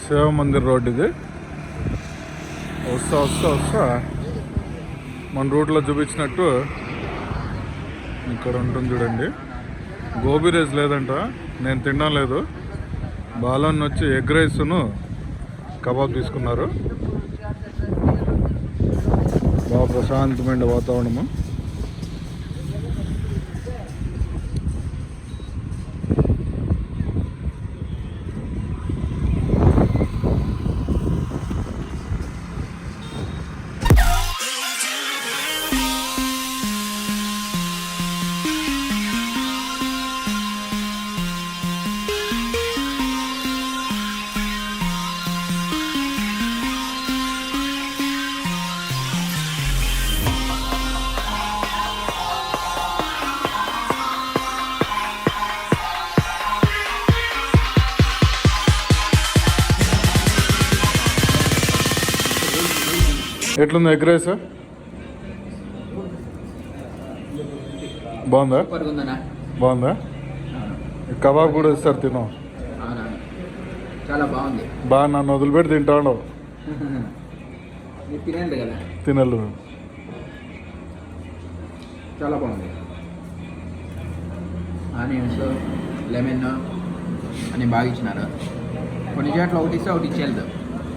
Shiva Mandir road ఇది. వస్తా మన రూట్లో చూపించినట్టు ఇక్కడ ఉంటుంది చూడండి. గోబీ రైస్ లేదంట, నేను తినడం లేదు. బాలన్ వచ్చి ఎగ్ రైస్ను కబాబ్ తీసుకున్నారు. బాగా ప్రశాంతమైన వాతావరణము. ఎట్లుంది ఎగ్ రైస్? బాగుందా? బాగుందా? కబాబ్ కూడా ఇస్తారు, తిను. చాలా బాగుంది. బాగా నన్ను వదిలిపెట్టి తింటాను. తినలు చాలా బాగుంది. ఆనియన్స్, లెమన్ అని బాగా ఇచ్చినారు. కొన్ని చోట్ల ఒకటి ఇస్తే ఒకటి ఇచ్చేది,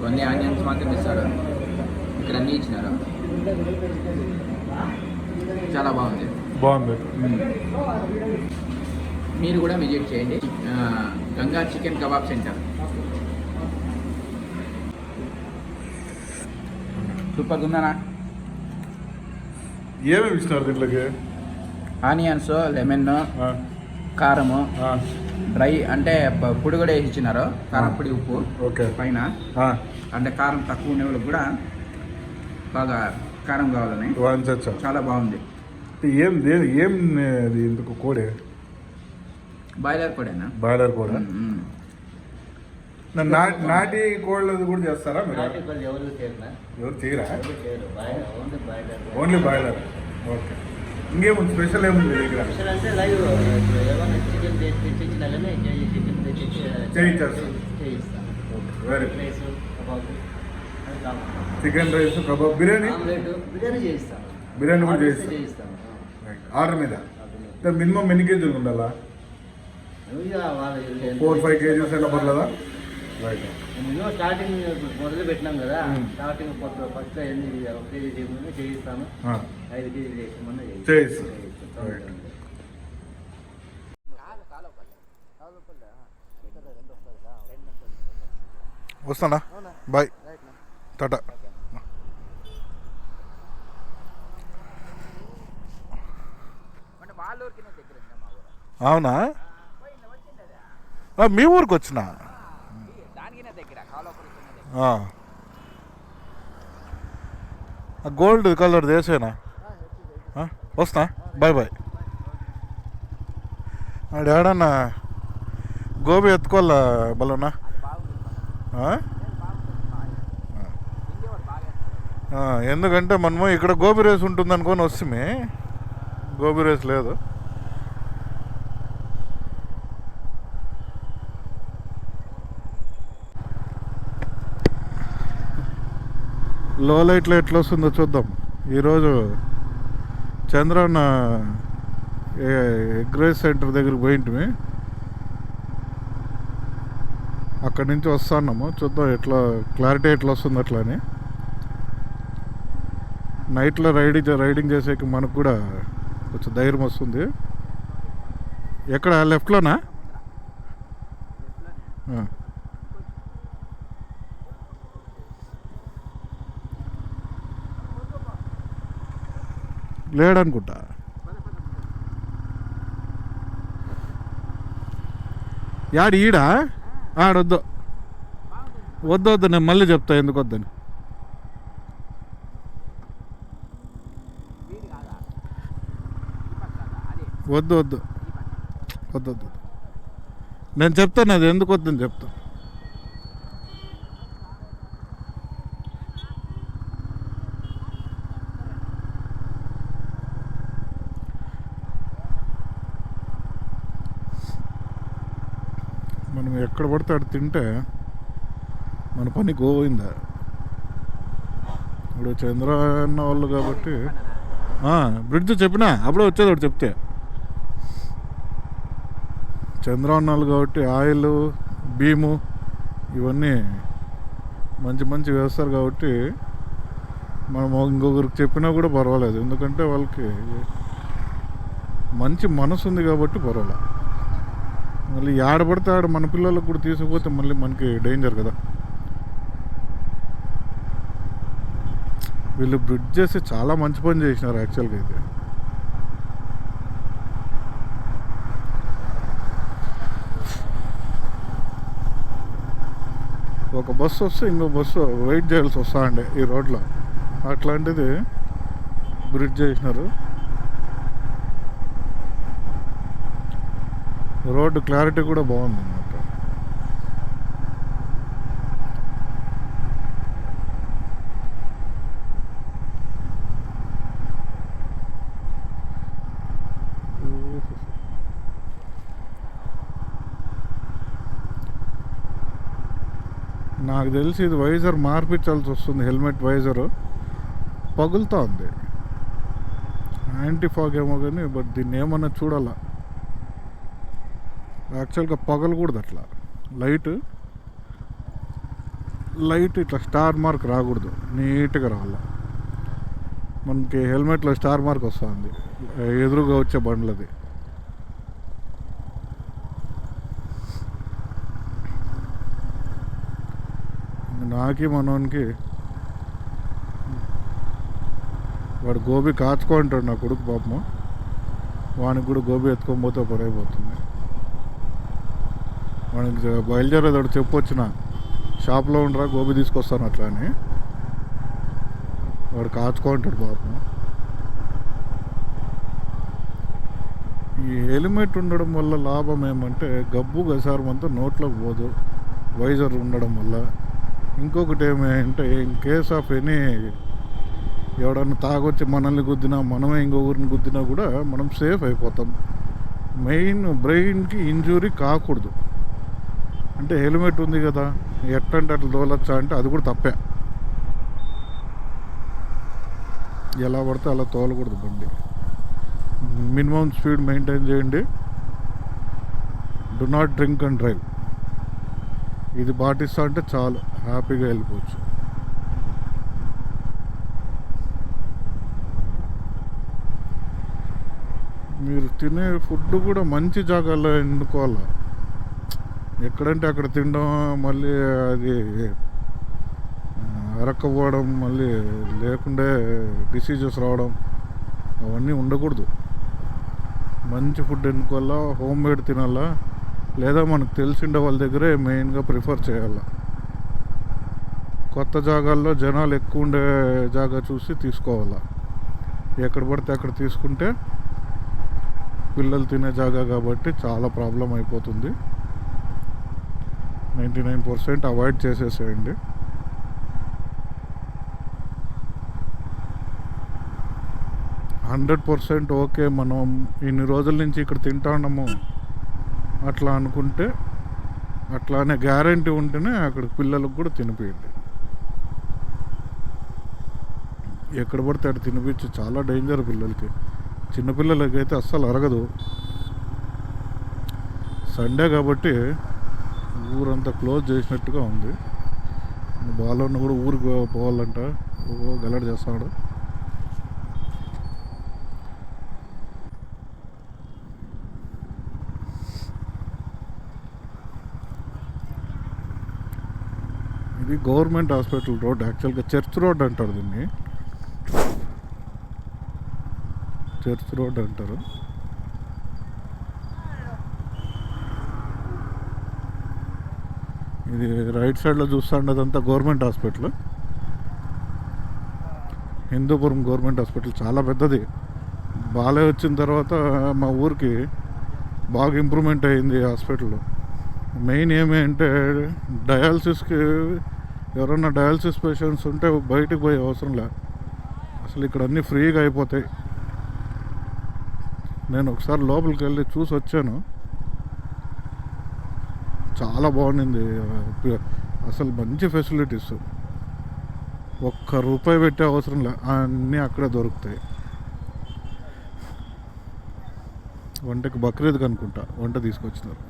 కొన్ని ఆనియన్స్ మాత్రం ఇస్తాడు. ఇక్కడ అన్నీ ఇచ్చినారు. చాలా బాగుంది. మీరు కూడా విజిట్ చేయండి. Ganga chicken kebab center. Super ఉందనా? ఏమేమి ఇస్తున్నారు దీంట్లోకి? ఆనియన్స్, లెమన్, కారము, డ్రై అంటే పొడి కూడా వేసి ఇచ్చినారు. కారం పొడి, ఉప్పు. ఓకే. పైన అంటే కారం తక్కువ ఉండే వాళ్ళకి కూడా బాగా కారం కావాలని చాలా బాగుంది. ఏం ఇందుకు కోడే? బాయిలర్ కోడేనా? బాయిలర్ కోడ. నాటి కోళ్ళది కూడా చేస్తారా మీరు? ఎవరు చేయరా? Only boiler. ఓకే. ఇంకేముంది స్పెషల్? ఏముంది దగ్గర? చేయించారు. Very chicken rice, kebab, biryani కూడా చేయిస్తాం. ఆర్డర్ మీద మినిమం ఎన్ని కేజీలు ఉండాలా? 4-5 కేజీస్ అయినా పర్లేదా? రైట్. స్టార్టింగ్ మొదలు పెట్టినాం కదా, స్టార్టింగ్ ఫస్ట్ 1 కేజీ చేయిస్తాము, 5 కేజీలు చేయిస్తాం. వస్తానా? బాయ్, టాటా. అవునా? మీ ఊరికి వచ్చినా? గోల్డ్ కలర్ దేసేనా? వస్తా. Bye bye. ఆడేడన్నా గోబీ ఎత్తుకోవాలా బలన్నా? ఎందుకంటే మనము ఇక్కడ గోబీ రైస్ ఉంటుంది అనుకొని వస్తే గోబీ రైస్ లేదు. లో లైట్లో ఎట్లా వస్తుందో చూద్దాం. ఈరోజు చంద్రన్న ఎగ్ రైస్ సెంటర్ దగ్గరికి పోయింటిమి. అక్కడి నుంచి వస్తున్నాము. చూద్దాం ఎట్లా క్లారిటీ ఎట్లా వస్తుంది అట్లా అని. నైట్లో రైడింగ్ చేసేకి మనకు కూడా కొంచెం ధైర్యం వస్తుంది. ఎక్కడ? లెఫ్ట్లోనా? లేడనుకుంటా. యాడు ఈడా? ఆడొద్దు, వద్దు, నేను మళ్ళీ చెప్తా ఎందుకు వద్దని. వద్దు, నేను చెప్తాను అది ఎందుకు వద్దని చెప్తాను. మనం ఎక్కడ పడితే అక్కడ తింటే మన పని గోవిందా. ఇప్పుడు చంద్ర అన్న వాళ్ళు కాబట్టి బ్రిడ్జ్ చెప్పినా అప్పుడే వచ్చేది ఒకటి చెప్తే. చంద్ర అన్నాళ్ళు కాబట్టి ఆయిల్ బీము ఇవన్నీ మంచి మంచి వేస్తారు కాబట్టి మనం ఇంకొకరికి చెప్పినా కూడా పర్వాలేదు, ఎందుకంటే వాళ్ళకి మంచి మనసు ఉంది కాబట్టి పర్వాలేదు. మళ్ళీ ఆడపడితే ఆడ మన పిల్లలకు కూడా తీసుకుపోతే మళ్ళీ మనకి డేంజర్ కదా. వీళ్ళు బ్రిడ్జ్ చేసి చాలా మంచి పని చేసినారు యాక్చువల్గా అయితే. ఒక బస్సు వస్తే ఇంకో బస్సు వెయిట్ చేయాల్సి వస్తా అండి ఈ రోడ్లో, అట్లాంటిది బ్రిడ్జ్ చేసినారు. రోడ్డు క్లారిటీ కూడా బాగుంది అన్నమాట. నాకు తెలిసి ఇది వైజర్ మార్పించాల్సి వస్తుంది. హెల్మెట్ వైజరు పగులుతూ ఉంది. యాంటీ ఫాగ్ ఏమో కానీ బట్ దీన్ని ఏమన్నా చూడాలా. యాక్చువల్గా పగలకూడదు అట్లా. లైట్ ఇట్లా స్టార్ మార్క్ రాకూడదు, నీట్గా రావాలి. మనకి హెల్మెట్లో స్టార్ మార్క్ వస్తుంది ఎదురుగా వచ్చే బండ్లది. నాకి మనోనికి వాడు గోబీ కాచుకో అంటాడు నా కొడుకు పాపము. వానికి కూడా గోబీ ఎత్తుకొని పోతే పని అయిపోతుంది. వానికి బయలుదేరేది ఒకటి చెప్పొచ్చిన, షాప్లో ఉండరా గోబీ తీసుకొస్తాను అట్లా అని. వాడు కాచుకో అంటాడు పాపం. ఈ హెల్మెట్ ఉండడం వల్ల లాభం ఏమంటే గబ్బు గసారం అంతా నోట్లోకి పోదు వైజర్ ఉండడం వల్ల. ఇంకొకటి ఏమంటే ఇన్ కేస్ ఆఫ్ ఎనీ ఎవడన్నా తాగొచ్చి మనల్ని గుద్దినా, మనమే ఇంకొకరిని గుద్దినా కూడా మనం సేఫ్ అయిపోతాం. మెయిన్ బ్రెయిన్కి ఇంజురీ కాకూడదు. అంటే హెల్మెట్ ఉంది కదా ఎట్టంటే అట్లా తోలొచ్చా అంటే అది కూడా తప్పే. ఎలా పడితే అలా తోలకూడదు బండి. మినిమం స్పీడ్ మెయింటైన్ చేయండి. Do not drink and drive. ఇది పాటిస్తా అంటే చాలు, హ్యాపీగా వెళ్ళిపోవచ్చు. మీరు తినే ఫుడ్ కూడా మంచి జాగాల్లో ఎన్నుకోవాలి. ఎక్కడంటే అక్కడ తినడం, మళ్ళీ అది అరక్కపోవడం, మళ్ళీ లేకుండే డిసీజెస్ రావడం అవన్నీ ఉండకూడదు. మంచి ఫుడ్ ఎన్నుకోవాలా, హోమ్ మేడ్ తినాలా, లేదా మనకు తెలిసిండే వాళ్ళ దగ్గరే మెయిన్గా ప్రిఫర్ చేయాలి. కొత్త జాగాల్లో జనాలు ఎక్కువ ఉండే జాగా చూసి తీసుకోవాలా. ఎక్కడ పడితే అక్కడ తీసుకుంటే పిల్లలు తినే జాగా కాబట్టి చాలా ప్రాబ్లం అయిపోతుంది. 99% అవాయిడ్ చేసేసేయండి. %100 ఓకే, మనం ఇన్ని రోజుల నుంచి ఇక్కడ తింటాము అట్లా అనుకుంటే, అట్లానే గ్యారంటీ ఉంటేనే అక్కడికి పిల్లలకు కూడా తినిపించండి. ఎక్కడ పడితే అక్కడ తినిపించి చాలా డేంజర్ పిల్లలకి. చిన్నపిల్లలకి అయితే అస్సలు అరగదు. సండే కాబట్టి ఊరంతా క్లోజ్ చేసినట్టుగా ఉంది. బాలన్న కూడా ఊరికి పోవాలంట, గలడ్ చేస్తాడు. ఇది గవర్నమెంట్ హాస్పిటల్ రోడ్, యాక్చువల్గా చర్చ్ రోడ్ అంటారు దీన్ని. చర్చ్ రోడ్ అంటారు. ఇది రైట్ సైడ్లో చూస్తుండేదంతా government hospital, Hindupur government hospital. చాలా పెద్దది. బాలే వచ్చిన తర్వాత మా ఊరికి బాగా ఇంప్రూవ్మెంట్ అయ్యింది హాస్పిటల్. మెయిన్ ఏమి అంటే డయాలసిస్కి ఎవరన్నా డయాలసిస్ పేషెంట్స్ ఉంటే బయటకు పోయే అవసరం లే, అసలు ఇక్కడ అన్నీ ఫ్రీగా అయిపోతాయి. నేను ఒకసారి లోపలికి వెళ్ళి చూసి వచ్చాను, చాలా బాగుండింది. అసలు మంచి ఫెసిలిటీస్. ₹1 పెట్టే అవసరం లే, అన్నీ అక్కడే దొరుకుతాయి. వంటకి బక్రీద్కి అనుకుంటా వంట తీసుకొచ్చినారు.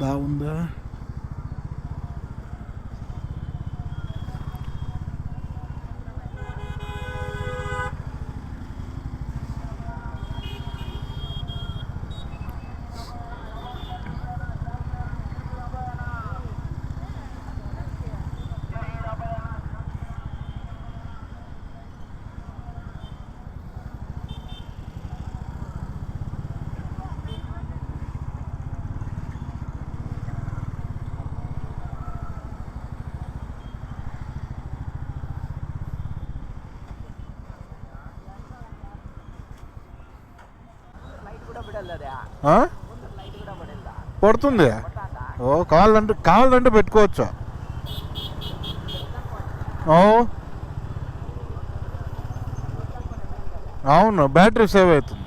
బాగుందా? పడుతుంది. కావాలంటే పెట్టుకోవచ్చు. అవును, బ్యాటరీ సేవ్ అవుతుంది.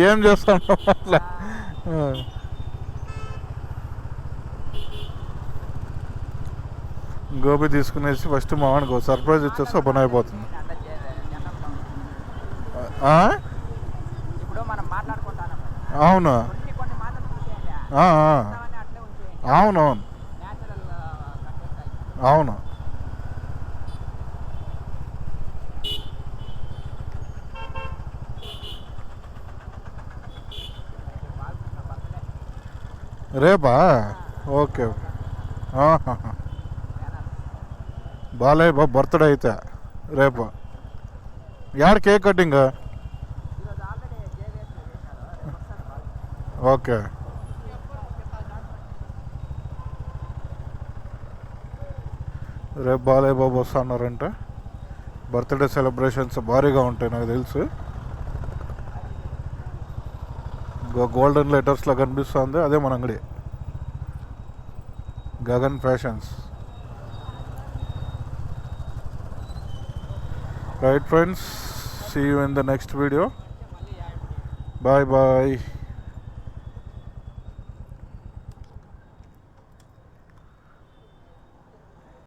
ఏం చేస్తాం అట్లా. గోబీ తీసుకునేసి ఫస్ట్ మా వాడికి సర్ప్రైజ్ ఇచ్చేస్తే పని అయిపోతుంది. అవును అవునవును అవును. రేపా? ఓకే. బాలయ్య బాబు బర్త్డే అయితే రేపు. Add cake cutting? ఓకే. రేపు బాలయ్య బాబు వస్తున్నారంటే బర్త్డే సెలబ్రేషన్స్ భారీగా ఉంటాయి నాకు తెలుసు. గోల్డెన్ లెటర్స్లో కనిపిస్తుంది, అదే మన అంగడి, Gagan fashions. Right friends, see you in the next video. Bye bye.